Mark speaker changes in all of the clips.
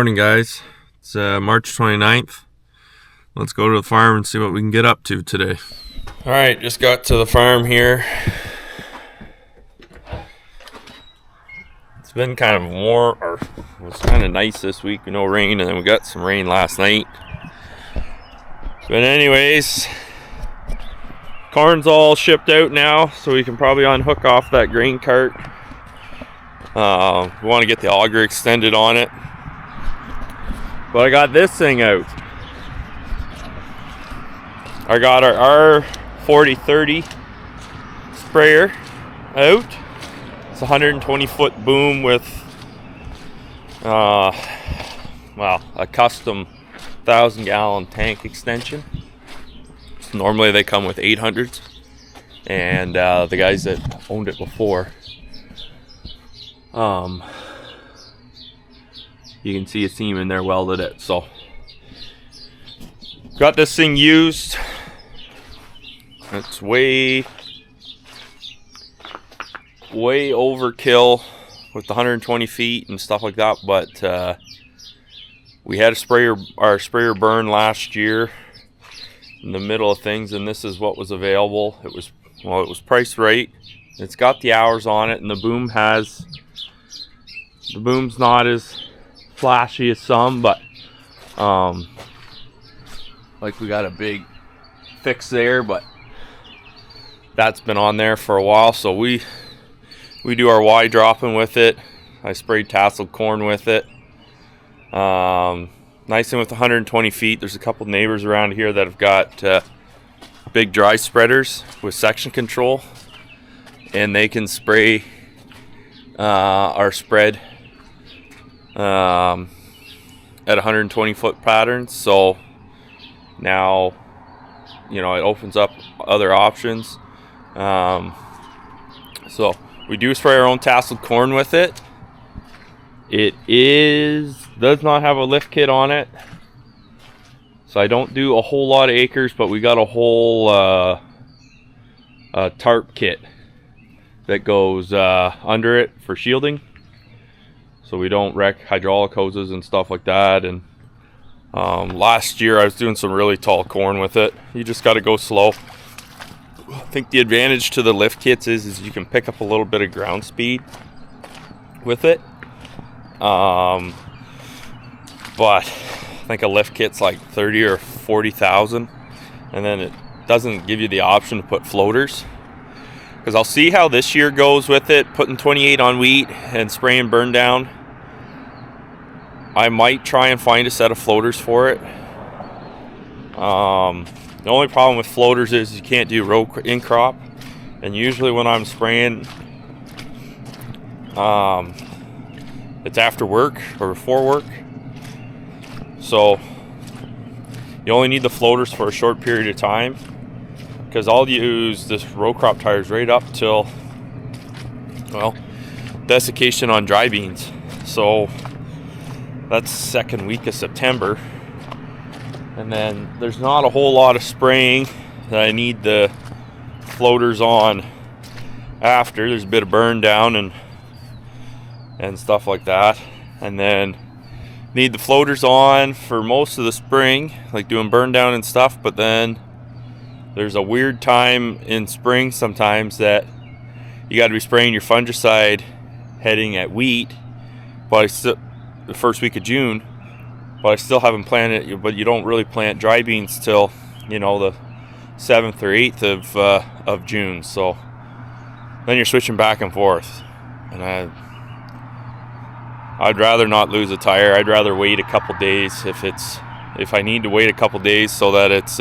Speaker 1: morning, guys. It's March 29th. Let's go to the farm and see what we can get up to today. All right, just got to the farm here. It's been kind of warm, or it was kind of nice this week, no rain, and then we got some rain last night. But anyways, corn's all shipped out now, so we can probably unhook off that grain cart. We want to get the auger extended on it. But I got this thing out. I got our R4030 sprayer out. It's a 120 foot boom with a custom 1,000 gallon tank extension. Normally they come with 800s, and the guys that owned it before, you can see a seam in there welded it. So got this thing used. It's way overkill with the 120 feet and stuff like that, but we had our sprayer burn last year in the middle of things, and this is what was available. It was priced right. It's got the hours on it, and the boom's not as flashy as some, but like we got a big fix there, but that's been on there for a while. So we do our Y dropping with it. I sprayed tasseled corn with it. Nice and with 120 feet. There's a couple neighbors around here that have got big dry spreaders with section control, and they can spray our spread at 120 foot patterns. So now, it opens up other options. So we do spray our own tasseled corn with it. It does not have a lift kit on it, so I don't do a whole lot of acres, but we got a whole tarp kit that goes under it for shielding, so we don't wreck hydraulic hoses and stuff like that. And last year I was doing some really tall corn with it. You just got to go slow. I think the advantage to the lift kits is you can pick up a little bit of ground speed with it. But I think a lift kit's like 30 or 40,000, and then it doesn't give you the option to put floaters. Because I'll see how this year goes with it, putting 28 on wheat and spraying burn down. I might try and find a set of floaters for it. The only problem with floaters is you can't do row in crop, and usually when I'm spraying, it's after work or before work, so you only need the floaters for a short period of time, because I'll use this row crop tires right up till, desiccation on dry beans. So that's second week of September, and then there's not a whole lot of spraying that I need the floaters on after. There's a bit of burn down and stuff like that, and then need the floaters on for most of the spring, like doing burn down and stuff. But then there's a weird time in spring sometimes that you got to be spraying your fungicide heading at wheat, but the first week of June, but I still haven't planted it. But you don't really plant dry beans till the 7th or 8th of June, so then you're switching back and forth, and I'd rather not lose a tire. I'd rather wait a couple days if I need to wait a couple days so that it's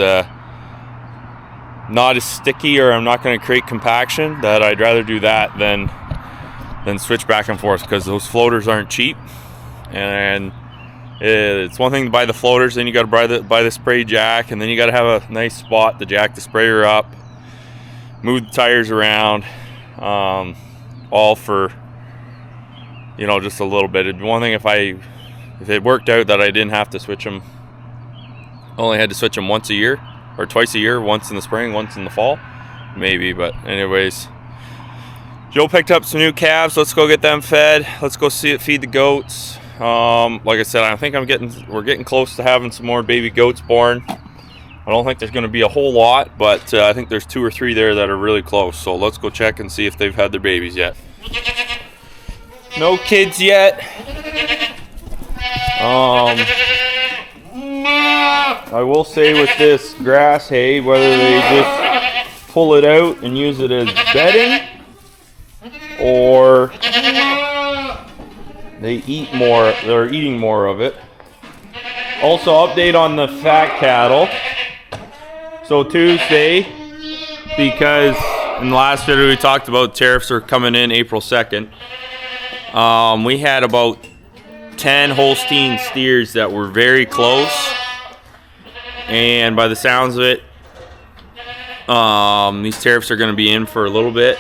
Speaker 1: not as sticky, or I'm not going to create compaction. That I'd rather do that than switch back and forth, because those floaters aren't cheap, and it's one thing to buy the floaters, then you got to buy the spray jack, and then you got to have a nice spot to jack the sprayer up, move the tires around, all for just a little bit. It'd be one thing if it worked out that I didn't have to switch them, only had to switch them once a year or twice a year, once in the spring, once in the fall, maybe. But anyways, Joe picked up some new calves. Let's go get them fed. Let's go feed the goats. Like I said, I think we're getting close to having some more baby goats born. I don't think there's going to be a whole lot, but I think there's 2 or 3 there that are really close. So let's go check and see if they've had their babies yet. No kids yet. I will say with this grass hay, whether they just pull it out and use it as bedding, or they eat more, they're eating more of it. Also, update on the fat cattle. So Tuesday, because in the last video we talked about tariffs are coming in April 2nd, we had about 10 Holstein steers that were very close, and by the sounds of it, these tariffs are going to be in for a little bit,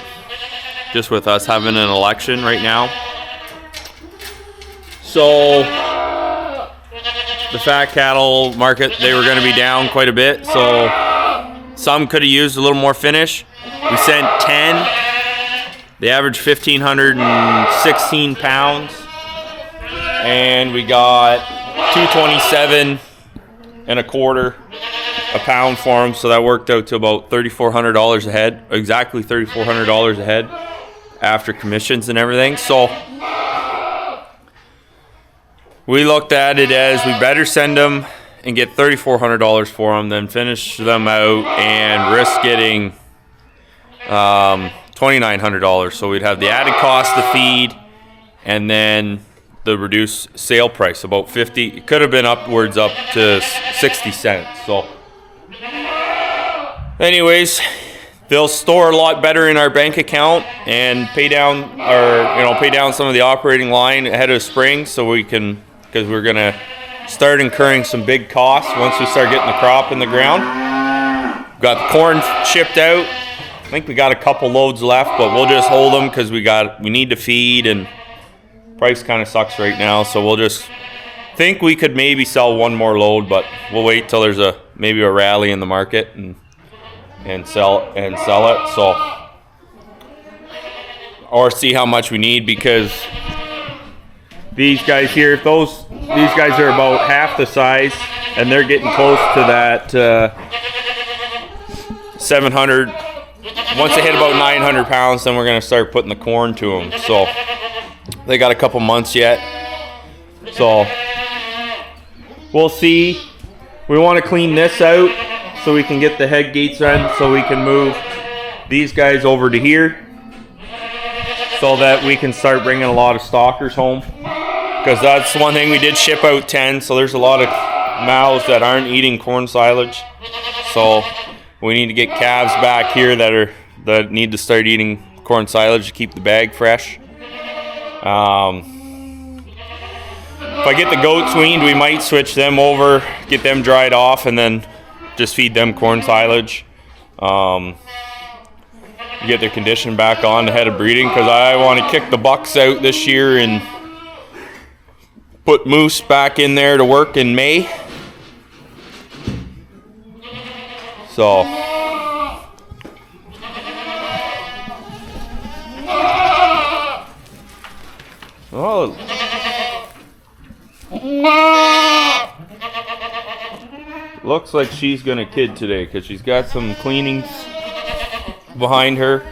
Speaker 1: just with us having an election right now. So the fat cattle market, they were going to be down quite a bit, so some could have used a little more finish. We sent 10. They averaged 1,516 pounds, and we got 227 and a quarter a pound for them, so that worked out to about $3,400 a head, exactly $3,400 a head after commissions and everything. So we looked at it as we better send them and get $3,400 for them than finish them out and risk getting $2,900. So we'd have the added cost of feed and then the reduced sale price, about 50. It could have been upwards up to 60 cents. So anyways, they'll store a lot better in our bank account and pay down some of the operating line ahead of spring, so we can, because we're gonna start incurring some big costs once we start getting the crop in the ground. We've got the corn shipped out. I think we got a couple loads left, but we'll just hold them because we need to feed, and price kind of sucks right now, so we'll just think we could maybe sell one more load, but we'll wait till there's maybe a rally in the market and sell it. So, or see how much we need, because these guys here, these guys are about half the size, and they're getting close to that 700. Once they hit about 900 pounds, then we're going to start putting the corn to them. So they got a couple months yet. So we'll see. We want to clean this out so we can get the head gates in, so we can move these guys over to here, so that we can start bringing a lot of stockers home. Because that's one thing, we did ship out 10, so there's a lot of mouths that aren't eating corn silage. So we need to get calves back here that need to start eating corn silage to keep the bag fresh. If I get the goats weaned, we might switch them over, get them dried off, and then just feed them corn silage. Get their condition back on ahead of breeding, because I want to kick the bucks out this year and put moose back in there to work in May. So oh, looks like she's gonna kid today, because she's got some cleanings behind her.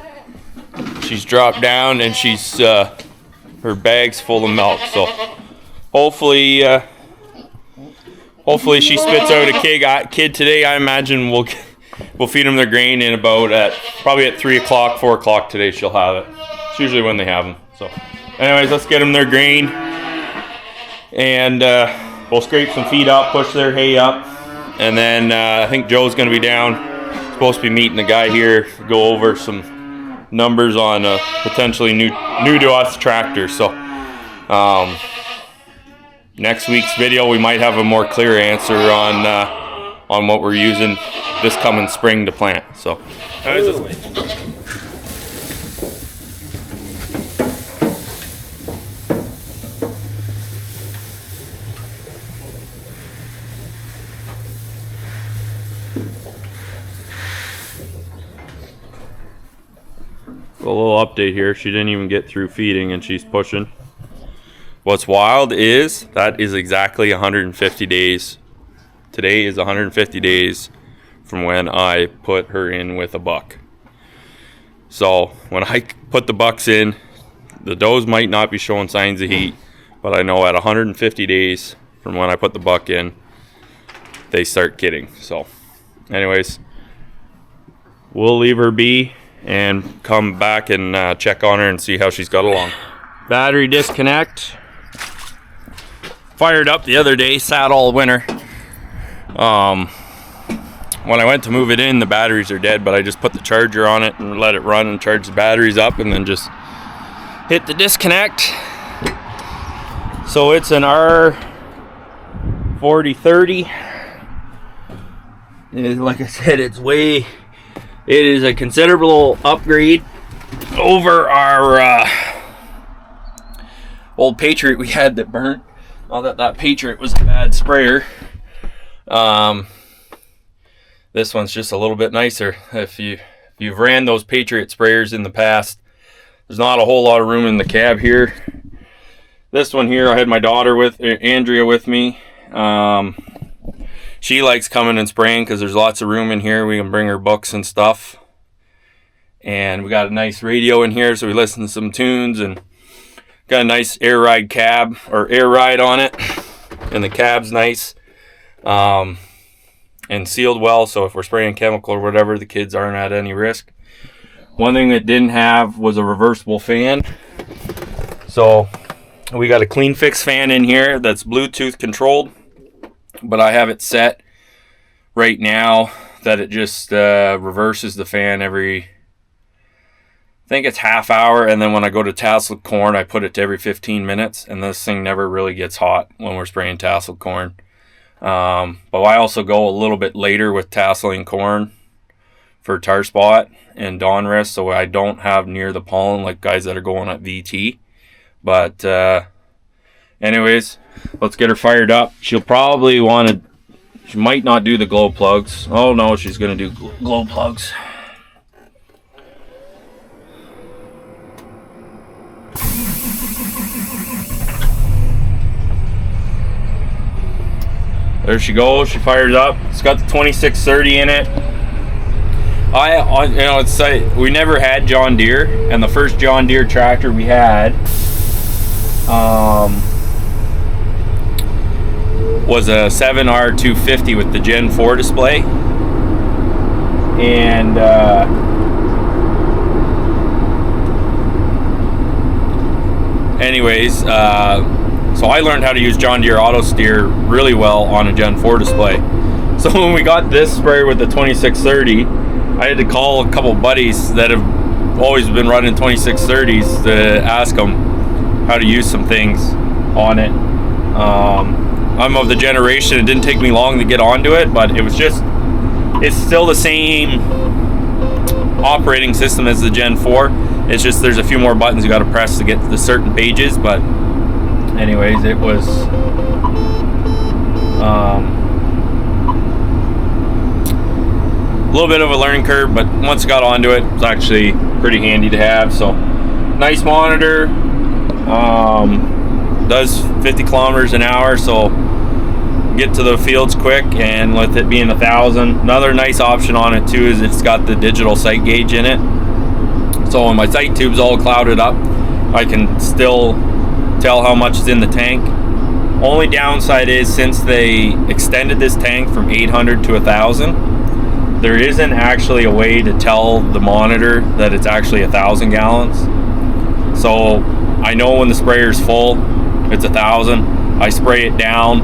Speaker 1: She's dropped down and she's her bag's full of milk. So hopefully she spits out a kid today. I imagine we'll feed them their grain in about probably at 3 o'clock, 4 o'clock today. She'll have it. It's usually when they have them. So anyways, let's get them their grain, and we'll scrape some feed up, push their hay up, and then I think Joe's going to be down. Supposed to be meeting the guy here, go over some numbers on a potentially new to us tractor. So next week's video, we might have a more clear answer on what we're using this coming spring to plant. So a little update here. She didn't even get through feeding and she's pushing. What's wild is that is exactly 150 days. Today is 150 days from when I put her in with a buck. So when I put the bucks in, the does might not be showing signs of heat, but I know at 150 days from when I put the buck in, they start kidding. So anyways, we'll leave her be and come back and check on her and see how she's got along. Battery disconnect. Fired up the other day, sat all winter. When I went to move it in, the batteries are dead, but I just put the charger on it and let it run and charge the batteries up, and then just hit the disconnect. So it's an R4030. Like I said, it is a considerable upgrade over our old Patriot we had that burnt. Not that that Patriot was a bad sprayer. This one's just a little bit nicer. If you've ran those Patriot sprayers in the past, there's not a whole lot of room in the cab here. This one here, I had my daughter with Andrea with me. She likes coming and spraying because there's lots of room in here. We can bring her books and stuff. And we got a nice radio in here, so we listen to some tunes, and got a nice air ride cab, or air ride on it. And the cab's nice. And sealed well, so if we're spraying chemical or whatever, the kids aren't at any risk. One thing it didn't have was a reversible fan. So we got a clean fix fan in here that's Bluetooth controlled, but I have it set right now that it just reverses the fan every, I think it's half hour, and then when I go to tasseled corn, I put it to every 15 minutes, and this thing never really gets hot when we're spraying tasseled corn. But I also go a little bit later with tasseling corn for tar spot and dawn rest, so I don't have near the pollen like guys that are going at VT. But anyways, let's get her fired up. She'll probably she might not do the glow plugs. Oh no, she's gonna do glow plugs. There she goes. She fires up. It's got the 2630 in it. We never had John Deere, and the first John Deere tractor we had was a 7R250 with the Gen 4 display. And anyways, so I learned how to use John Deere auto steer really well on a Gen 4 display. So when we got this sprayer with the 2630, I had to call a couple buddies that have always been running 2630s to ask them how to use some things on it. I'm of the generation, it didn't take me long to get onto it, but it's still the same operating system as the Gen 4. It's just there's a few more buttons you got to press to get to the certain pages, but anyways, it was a little bit of a learning curve, but once I got onto it, it was actually pretty handy to have. So nice monitor, does 50 kilometers an hour, so get to the fields quick, and with it being 1,000, another nice option on it too is it's got the digital sight gauge in it. So when my sight tube's all clouded up, I can still tell how much is in the tank. Only downside is, since they extended this tank from 800 to 1,000, there isn't actually a way to tell the monitor that it's actually 1,000 gallons. So I know when the sprayer's full, it's 1,000. I spray it down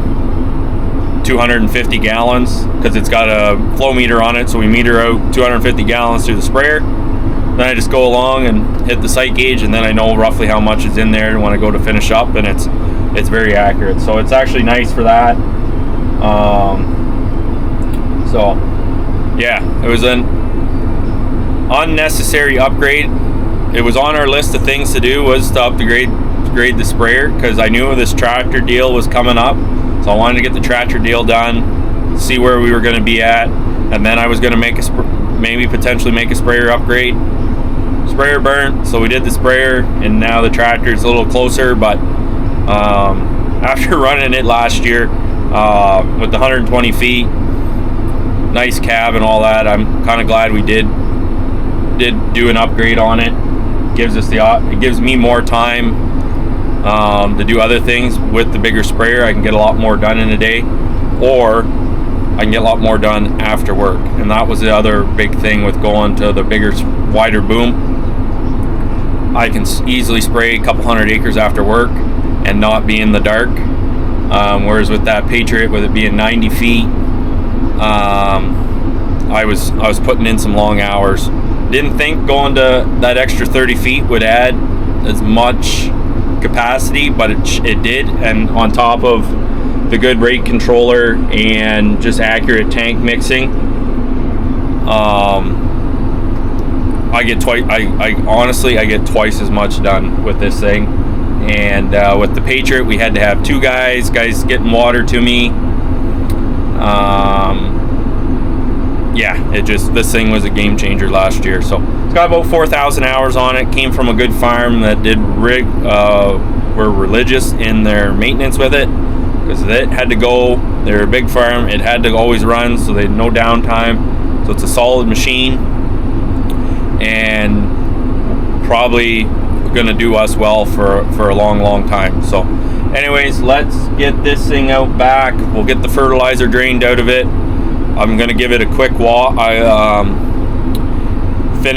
Speaker 1: 250 gallons because it's got a flow meter on it, so we meter out 250 gallons through the sprayer. Then I just go along and hit the sight gauge, and then I know roughly how much is in there when I go to finish up, and it's very accurate. So it's actually nice for that. So yeah, it was an unnecessary upgrade. It was on our list of things to do, was to upgrade the sprayer, because I knew this tractor deal was coming up. So I wanted to get the tractor deal done, see where we were going to be at, and then I was going to make maybe potentially make a sprayer upgrade. Sprayer burnt, so we did the sprayer, and now the tractor's a little closer, but After running it last year with the 120 feet, nice cab and all that, I'm kind of glad we did do an upgrade on it. It gives me more time to do other things with the bigger sprayer. I can get a lot more done in a day, or I can get a lot more done after work. And that was the other big thing with going to the bigger, wider boom. I can easily spray a couple hundred acres after work and not be in the dark. Whereas with that Patriot, with it being 90 feet, I was putting in some long hours. Didn't think going to that extra 30 feet would add as much capacity, but it did. And on top of the good rate controller and just accurate tank mixing, I get twice. I honestly get twice as much done with this thing. And with the Patriot, we had to have two guys getting water to me. Yeah, this thing was a game changer last year. So it's got about 4,000 hours on it. Came from a good farm that were religious in their maintenance with it, because it had to go. They're a big farm. It had to always run, so they had no downtime. So it's a solid machine, and probably going to do us well for a long time. So anyways, let's get this thing out back. We'll get the fertilizer drained out of it. I'm going to give it a quick wash. Then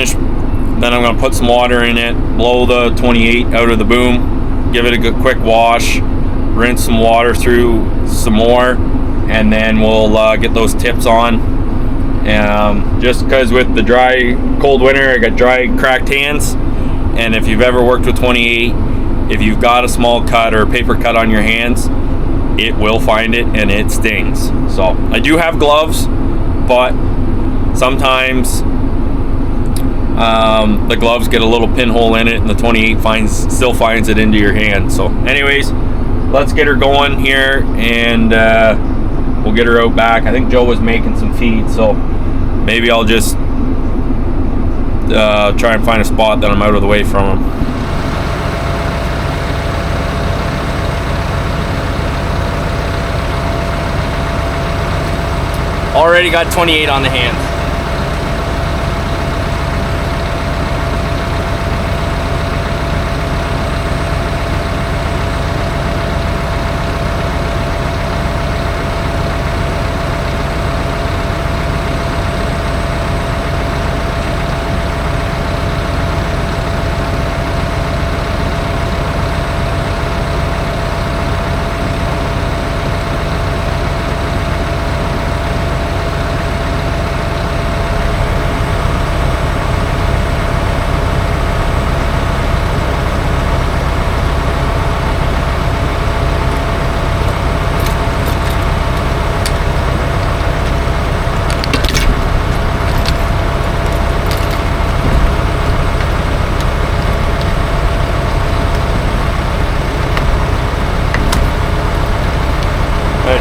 Speaker 1: I'm going to put some water in it, blow the 28 out of the boom, give it a good quick wash, rinse some water through some more, and then we'll get those tips on. Just because with the dry, cold winter, I got dry, cracked hands. And if you've ever worked with 28, if you've got a small cut or a paper cut on your hands, it will find it and it stings. So I do have gloves, but sometimes the gloves get a little pinhole in it, and the 28 still finds it into your hand. So anyways, let's get her going here, and we'll get her out back. I think Joe was making some feed, so maybe I'll just try and find a spot that I'm out of the way from him. Already got 28 on the hands.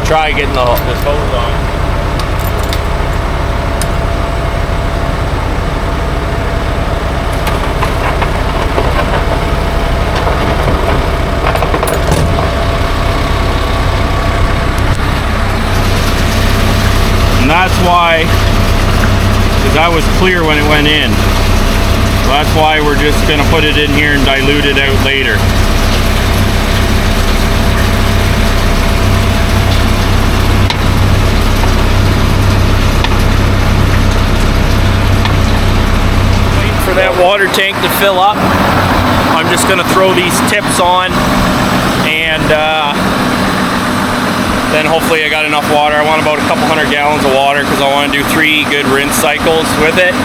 Speaker 1: Try getting this hose on. And that's why, because that was clear when it went in. So that's why we're just going to put it in here and dilute it out later. That water tank to fill up, I'm just going to throw these tips on, and then hopefully I got enough water. I want about a couple hundred gallons of water because I want to do 3 good rinse cycles with it.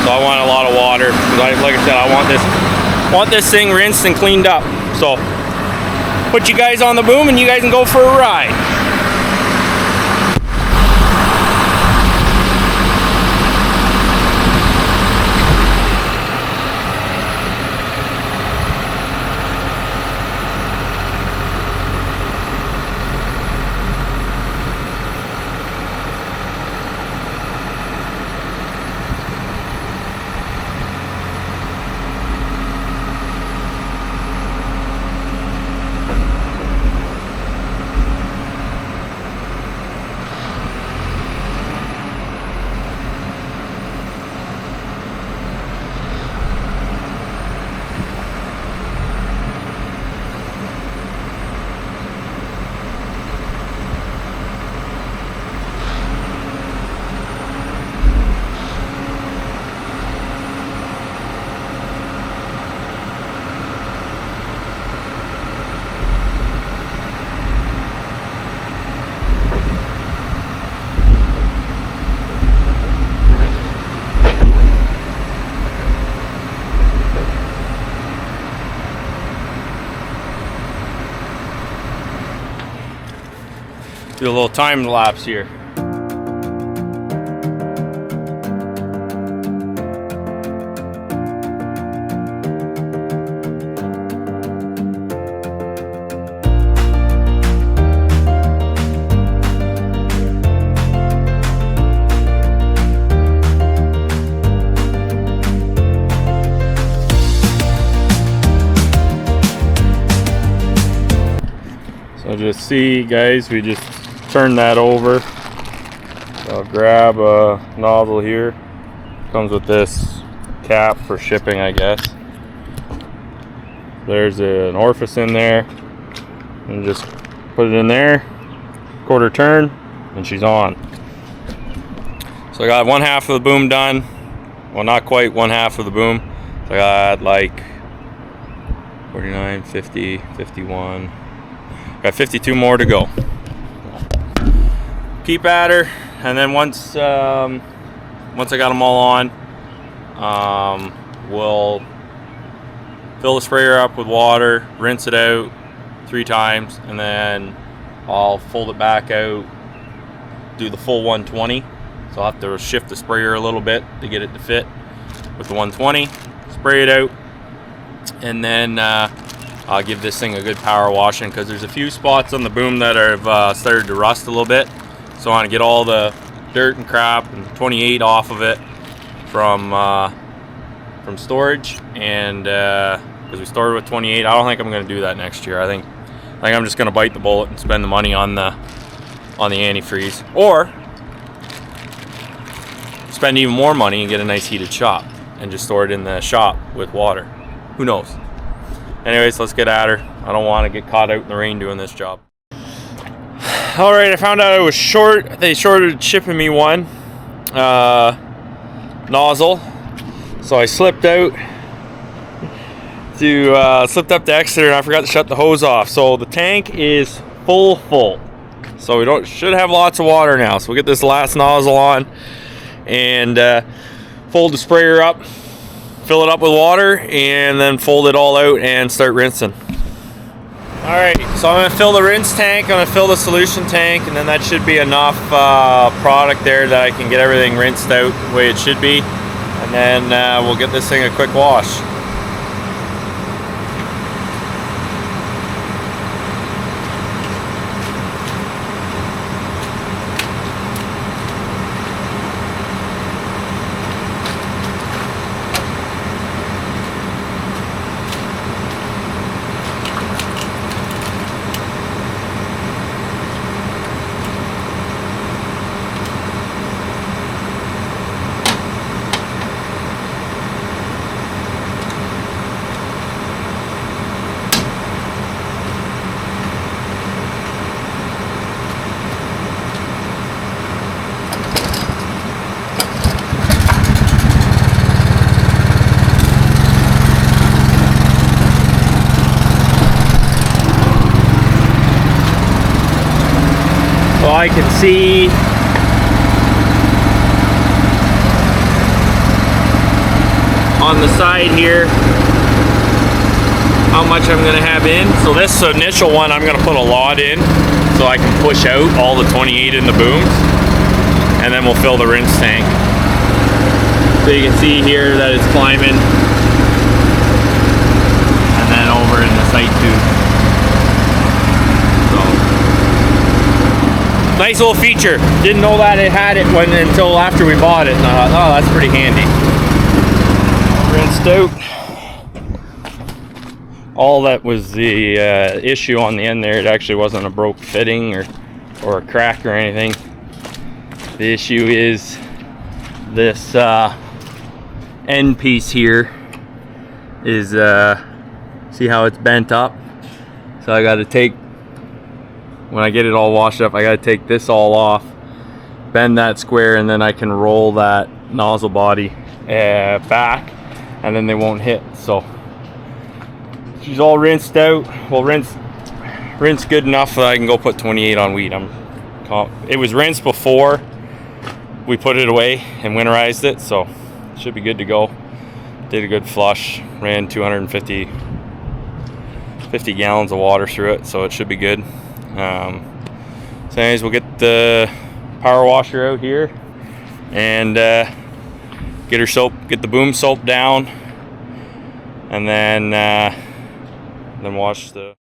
Speaker 1: So I want a lot of water because, like I said, I want this thing rinsed and cleaned up. So put you guys on the boom and you guys can go for a ride. Do a little time lapse here. So just see, guys, we just turn that over. I'll grab a nozzle here. Comes with this cap for shipping, I guess. There's an orifice in there, and just put it in there, quarter turn, and she's on. So I got one half of the boom done. Well, not quite one half of the boom. So I got like 49, 50, 51. Got 52 more to go. Keep at her, and then once I got them all on, we'll fill the sprayer up with water, rinse it out 3 times, and then I'll fold it back out, do the full 120. So I'll have to shift the sprayer a little bit to get it to fit with the 120. Spray it out, and then I'll give this thing a good power washing, because there's a few spots on the boom that have started to rust a little bit. So I want to get all the dirt and crap and 28 off of it from storage, and because we started with 28, I don't think I'm going to do that next year. I think I'm just going to bite the bullet and spend the money on the antifreeze, or spend even more money and get a nice heated shop and just store it in the shop with water. Who knows? Anyways, let's get at her. I don't want to get caught out in the rain doing this job. All right, I found out I was short. They shorted shipping me one nozzle, so I slipped out to slipped up to Exeter, and I forgot to shut the hose off. So the tank is full, so we should have lots of water now. So we'll get this last nozzle on and fold the sprayer up, fill it up with water, and then fold it all out and start rinsing. Alright, so I'm going to fill the rinse tank, I'm going to fill the solution tank, and then that should be enough product there that I can get everything rinsed out the way it should be. And then we'll get this thing a quick wash. So I can see on the side here how much I'm going to have in. So this initial one I'm going to put a lot in so I can push out all the 28 in the booms, and then we'll fill the rinse tank. So you can see here that it's climbing, and then over in the sight tube. Nice little feature. Didn't know that it had it until after we bought it, and I thought, oh, that's pretty handy. Rinsed out. All that was the issue on the end there. It actually wasn't a broke fitting or a crack or anything. The issue is this end piece here is see how it's bent up. So I got to take, when I get it all washed up, I got to take this all off, bend that square, and then I can roll that nozzle body back, and then they won't hit. So she's all rinsed out. Well, rinse good enough that I can go put 28 on wheat. It was rinsed before we put it away and winterized it, so it should be good to go. Did a good flush, ran 250 gallons of water through it, so it should be good. So So anyways, we'll get the power washer out here and get the boom soap down, and then wash the.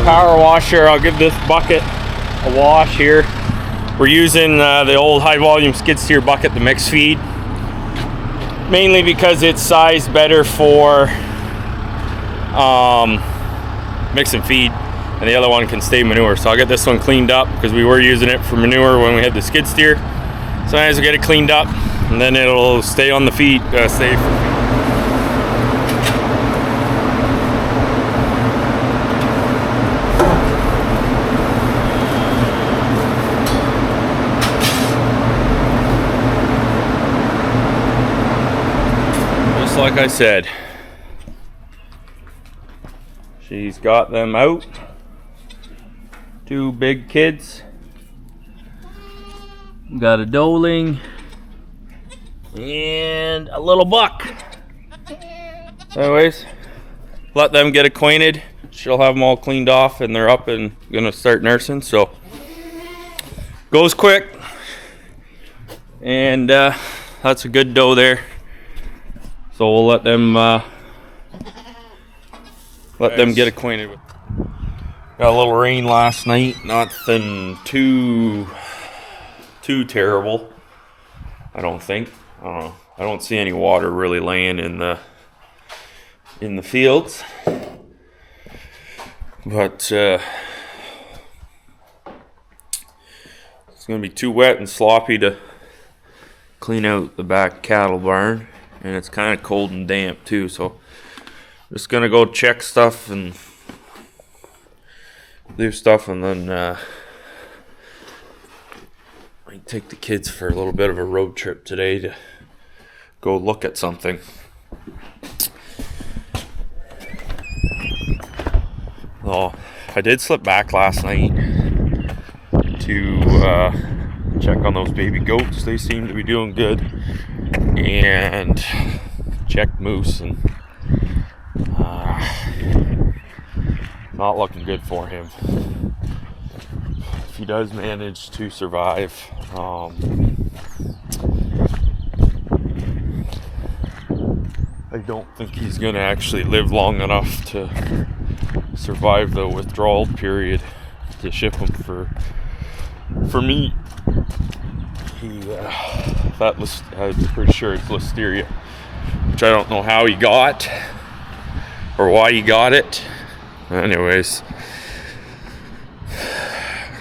Speaker 1: Power washer. I'll give this bucket a wash here. We're using the old high volume skid steer bucket, the mixed feed, mainly because it's sized better for mixing feed, and the other one can stay manure. So I'll get this one cleaned up because we were using it for manure when we had the skid steer. So as we get it cleaned up, and then it'll stay on the feed, stay for feed. Like I said, she's got them out. 2 big kids. Got a doeling and a little buck. Anyways, let them get acquainted. She'll have them all cleaned off and they're up and gonna start nursing. So goes quick, and that's a good doe there. So we'll let them get acquainted with. Got a little rain last night. Nothing too terrible, I don't think. I don't know. I don't see any water really laying in the fields, but it's gonna be too wet and sloppy to clean out the back cattle barn. And it's kind of cold and damp too, so just gonna go check stuff and do stuff, and then I take the kids for a little bit of a road trip today to go look at something. Oh, I did slip back last night to check on those baby goats. They seem to be doing good. And check moose, and not looking good for him. If he does manage to survive, I don't think he's gonna actually live long enough to survive the withdrawal period to ship him for meat. I'm pretty sure it's listeria, which I don't know how he got or why he got it. Anyways,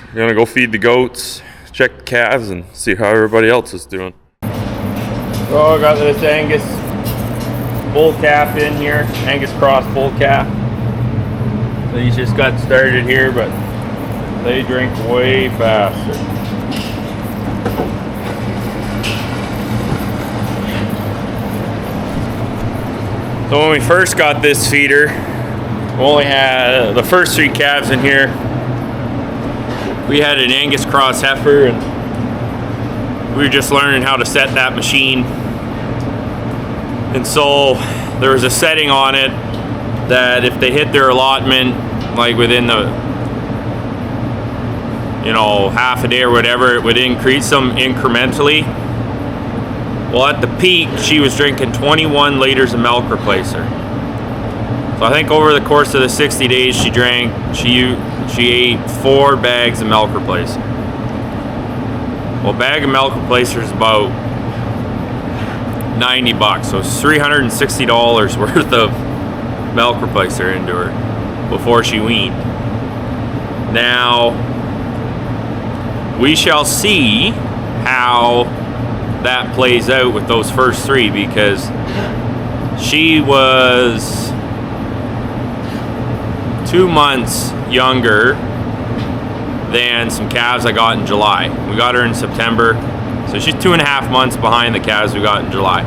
Speaker 1: I'm gonna go feed the goats, check the calves, and see how everybody else is doing. So I got this Angus bull calf in here, Angus cross bull calf. So he's just got started here, but they drink way faster. So when we first got this feeder, we only had the first 3 calves in here. we had an Angus cross heifer, and we were just learning how to set that machine. And so there was a setting on it that if they hit their allotment, like within the, you know, half a day or whatever, it would increase them incrementally. Well, at the peak, she was drinking 21 liters of milk replacer. So I think over the course of the 60 days she ate 4 bags of milk replacer. Well, a bag of milk replacer is about $90, so it's $360 worth of milk replacer into her before she weaned. Now, we shall see how that plays out with those first 3, because she was 2 months younger than some calves I got in July. We got her in September, so she's 2.5 months behind the calves we got in July.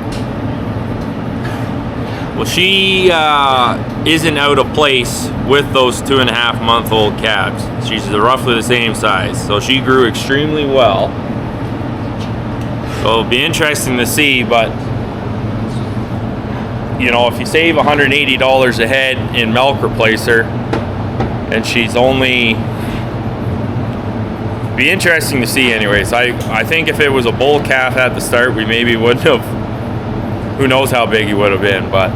Speaker 1: Well, she isn't out of place with those 2.5-month-old calves. She's roughly the same size, so she grew extremely well. So it'll be interesting to see, but you know, if you save $180 a head in milk replacer, and she's only, be interesting to see anyways. I think if it was a bull calf at the start, we maybe wouldn't have, who knows how big he would have been, but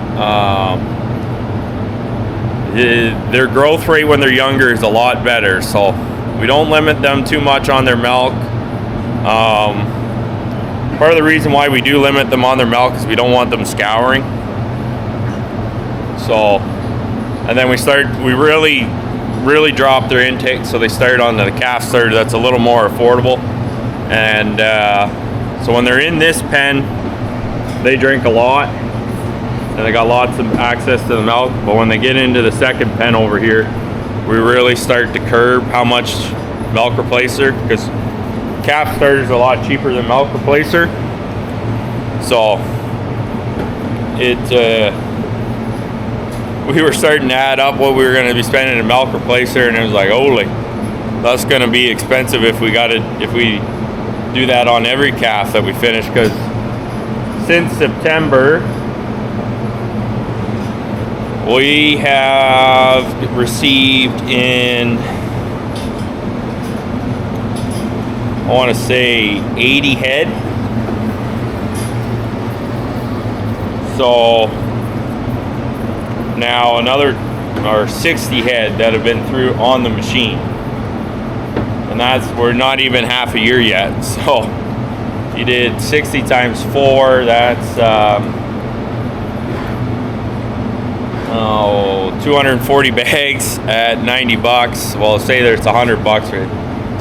Speaker 1: their growth rate when they're younger is a lot better, so we don't limit them too much on their milk. Part of the reason why we do limit them on their milk is we don't want them scouring. So, and then we really drop their intake, so they start on the calf starter that's a little more affordable. And so when they're in this pen, they drink a lot and they got lots of access to the milk. But when they get into the second pen over here, we really start to curb how much milk replacer, because calf starter is a lot cheaper than milk replacer. So we were starting to add up what we were going to be spending in milk replacer, and it was like, holy, that's going to be expensive if we do that on every calf that we finish. Because since September, we have received in, I want to say 80 head. So now another 60 head that have been through on the machine, and we're not even half a year yet. So you did 60 times 4, that's 240 bags at $90. Well, say there's $100, right?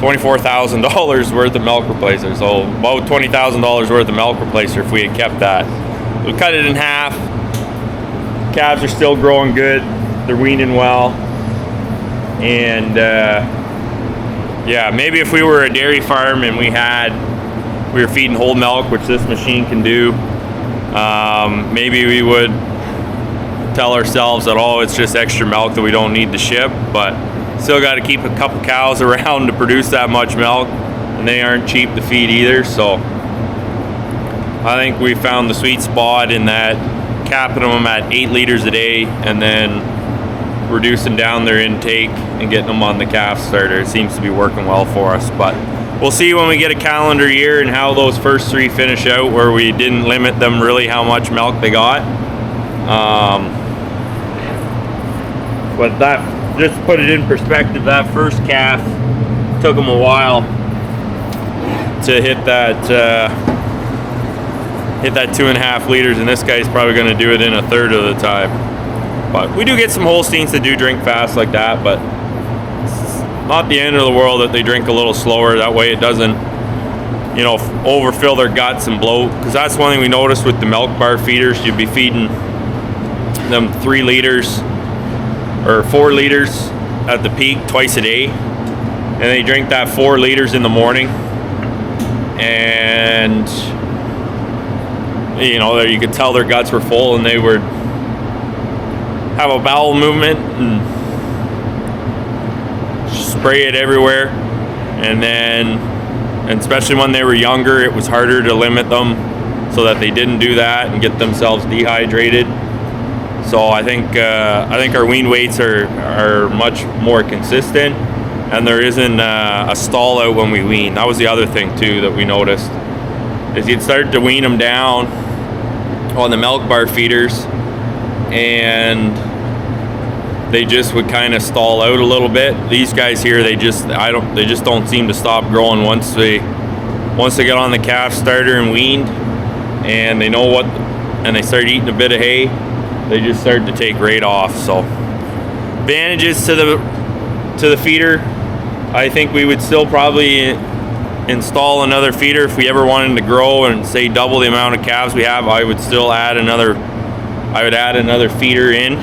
Speaker 1: $24,000 worth of milk replacer. So about $20,000 worth of milk replacer if we had kept that. We cut it in half. Calves are still growing good. They're weaning well. And yeah, maybe if we were a dairy farm and we were feeding whole milk, which this machine can do, maybe we would tell ourselves that, oh, it's just extra milk that we don't need to ship, but still got to keep a couple cows around to produce that much milk, and they aren't cheap to feed either. So I think we found the sweet spot in that, capping them at 8 liters a day and then reducing down their intake and getting them on the calf starter. It seems to be working well for us, but we'll see when we get a calendar year and how those first 3 finish out, where we didn't limit them really how much milk they got. But that, just to put it in perspective, that first calf took them a while to hit that 2.5 liters, and this guy's probably going to do it in a third of the time. But we do get some Holsteins that do drink fast like that, but it's not the end of the world that they drink a little slower. That way it doesn't, you know, overfill their guts and bloat. Because that's one thing we noticed with the milk bar feeders. You'd be feeding them 3 liters or 4 liters at the peak twice a day, and they drink that 4 liters in the morning, and you know, you could tell their guts were full, and they would have a bowel movement and spray it everywhere. and especially when they were younger, it was harder to limit them so that they didn't do that and get themselves dehydrated. So I think our wean weights are much more consistent, and there isn't a stall out when we wean. That was the other thing too that we noticed, is you'd start to wean them down on the milk bar feeders, and they just would kind of stall out a little bit. These guys here, they just don't seem to stop growing once they get on the calf starter and weaned, and they know what, and they start eating a bit of hay. They just start to take right off. So advantages to the feeder, I think we would still probably install another feeder if we ever wanted to grow and say double the amount of calves we have. I would add another feeder in.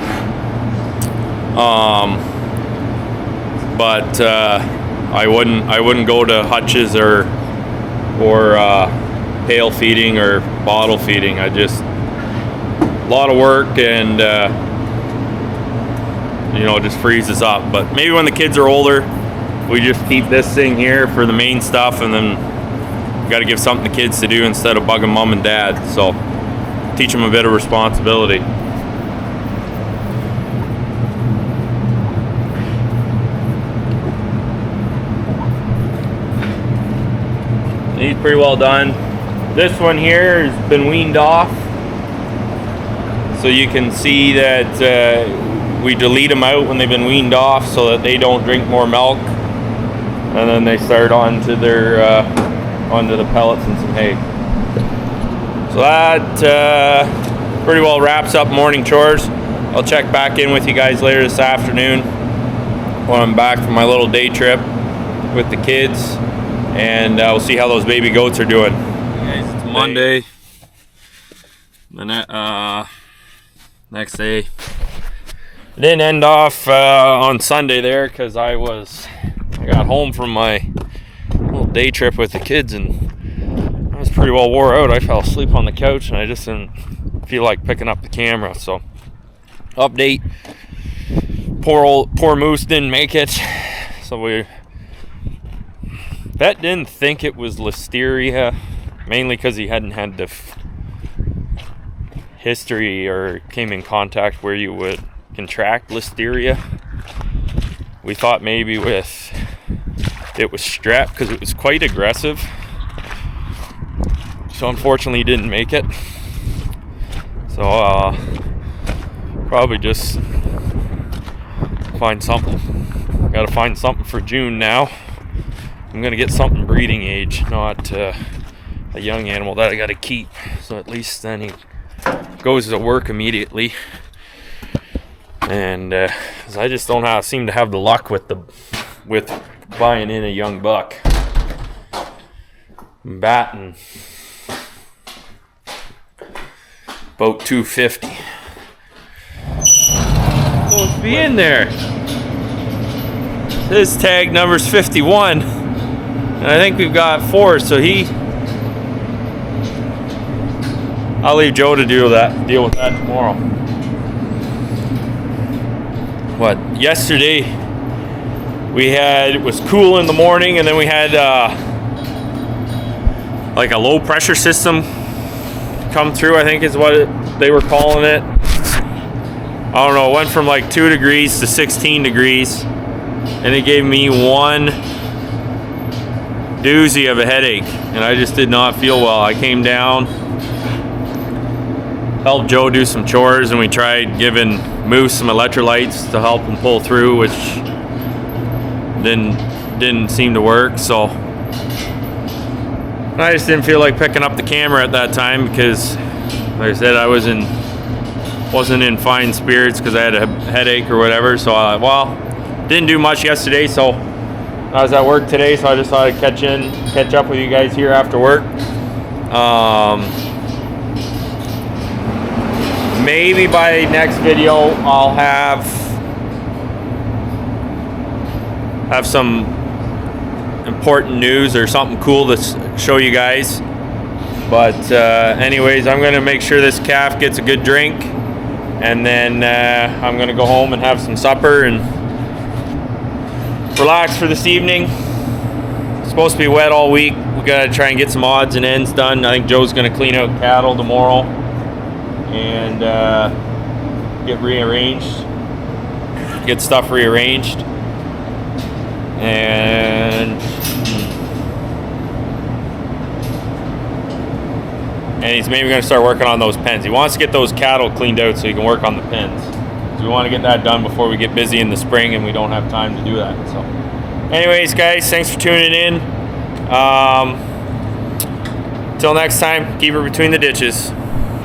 Speaker 1: But I wouldn't go to hutches or pail feeding or bottle feeding. A lot of work, and just freezes up. But maybe when the kids are older, we just keep this thing here for the main stuff, and then got to give something to kids to do instead of bugging mom and dad. So teach them a bit of responsibility. He's pretty well done. This one here has been weaned off, so you can see that we delete them out when they've been weaned off so that they don't drink more milk, and then they start onto the pellets and some hay. So that pretty well wraps up morning chores. I'll check back in with you guys later this afternoon when I'm back from my little day trip with the kids, and we'll see how those baby goats are doing. Okay, it's Monday. The next day. I didn't end off on Sunday there because I got home from my little day trip with the kids, and I was pretty well wore out. I fell asleep on the couch, and I just didn't feel like picking up the camera. So, update: poor Moose didn't make it. So Vet didn't think it was listeria, mainly because he hadn't had the history or came in contact where you would contract listeria. We thought maybe it was strep because it was quite aggressive. So unfortunately he didn't make it. So probably just find something. Gotta find something for June now. I'm gonna get something breeding age, not a young animal that I gotta keep. So at least then he goes to work immediately. And I just don't seem to have the luck with buying in a young buck. I'm batting about 250. Supposed to be in there. His tag number's 51, and I think we've got 4. So I'll leave Joe to deal with that tomorrow. Yesterday it was cool in the morning, and then we had like a low pressure system come through, I think is what they were calling it. I don't know, it went from like 2 degrees to 16 degrees, and it gave me one doozy of a headache, and I just did not feel well. I came down, helped Joe do some chores, and we tried giving Moose some electrolytes to help him pull through, which didn't seem to work. So I just didn't feel like picking up the camera at that time because, like I said, I wasn't in fine spirits because I had a headache or whatever. So didn't do much yesterday. So I was at work today, so I just thought I'd catch up with you guys here after work. Maybe by next video I'll have some important news or something cool to show you guys. But anyways, I'm going to make sure this calf gets a good drink, and then I'm going to go home and have some supper and relax for this evening. supposed to be wet all week. We gotta try and get some odds and ends done. I think Joe's gonna clean out cattle tomorrow and get rearranged, get stuff rearranged, and he's maybe gonna start working on those pens. He wants to get those cattle cleaned out so he can work on the pens. So we want to get that done before we get busy in the spring and we don't have time to do that. So anyways, guys, thanks for tuning in. Till next time, keep her between the ditches.